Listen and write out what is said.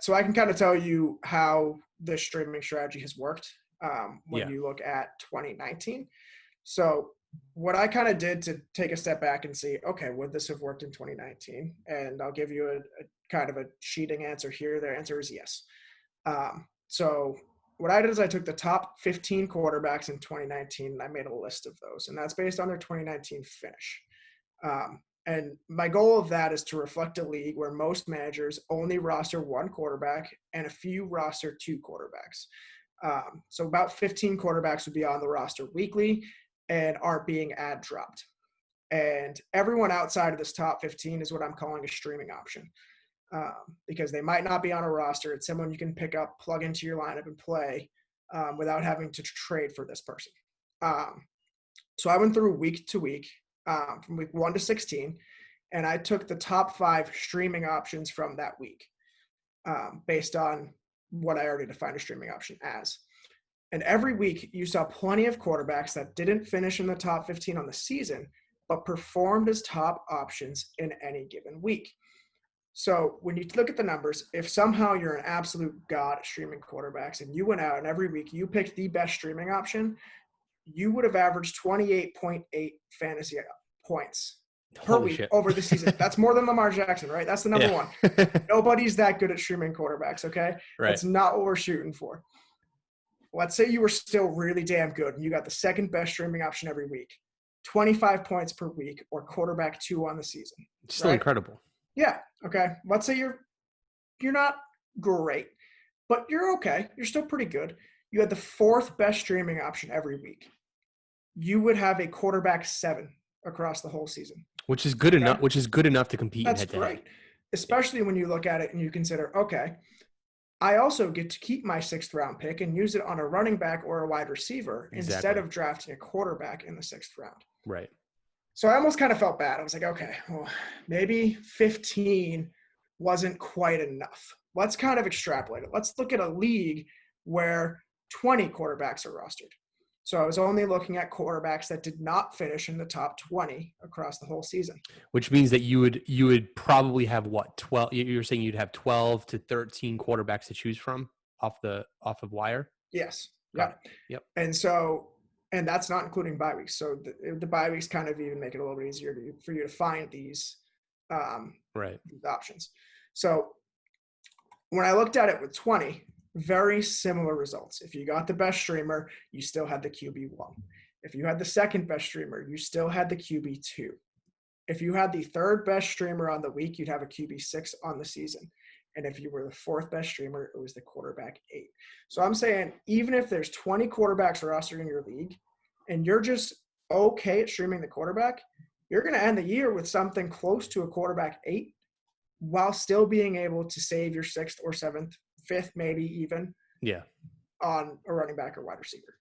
So I can kind of tell you how the streaming strategy has worked when Yeah. you look at 2019. So what I kind of did to take a step back and see, okay, would this have worked in 2019? And I'll give you a kind of a cheating answer here. The answer is yes. So what I did is I took the top 15 quarterbacks in 2019 and I made a list of those, and that's based on their 2019 finish. And my goal of that is to reflect a league where most managers only roster one quarterback and a few roster two quarterbacks. So about 15 quarterbacks would be on the roster weekly and aren't being ad dropped. And everyone outside of this top 15 is what I'm calling a streaming option, because they might not be on a roster. It's someone you can pick up, plug into your lineup, and play without having to trade for this person. So I went through week to week, from week 1 to 16, and I took the top 5 streaming options from that week based on what I already defined a streaming option as. And every week you saw plenty of quarterbacks that didn't finish in the top 15 on the season, but performed as top options in any given week. So when you look at the numbers, if somehow you're an absolute god at streaming quarterbacks and you went out and every week you picked the best streaming option, you would have averaged 28.8 fantasy points per Holy week shit. over the season. That's more than Lamar Jackson, right? That's the number one. Nobody's that good at streaming quarterbacks, okay? Right. That's not what we're shooting for. Let's say you were still really damn good and you got the second best streaming option every week, 25 points per week or quarterback 2 on the season. It's still incredible. Yeah. Okay. Let's say you're not great, but you're okay. You're still pretty good. You had the 4th best streaming option every week. You would have a quarterback 7 across the whole season. Which is good enough. Which is good enough to compete in head-to-head. That's great, especially when you look at it and you consider, okay, I also get to keep my 6th round pick and use it on a running back or a wide receiver instead of drafting a quarterback in the 6th round. Right. So I almost kind of felt bad. I was like, okay, well, maybe 15 wasn't quite enough. Let's kind of extrapolate it. Let's look at a league where 20 quarterbacks are rostered. So I was only looking at quarterbacks that did not finish in the top 20 across the whole season. Which means that you would probably have what, 12? You're saying you'd have 12 to 13 quarterbacks to choose from off of wire? Yes. Got it. Yep. And that's not including bye weeks. So the bye weeks kind of even make it a little bit easier for you to find these these options. So when I looked at it with 20, very similar results. If you got the best streamer, you still had the QB1. If you had the second best streamer, you still had the QB2. If you had the 3rd best streamer on the week, you'd have a QB6 on the season. And if you were the 4th best streamer, it was the quarterback 8. So I'm saying even if there's 20 quarterbacks rostered in your league and you're just okay at streaming the quarterback, you're going to end the year with something close to a quarterback 8 while still being able to save your 6th or 7th, 5th maybe even, on a running back or wide receiver.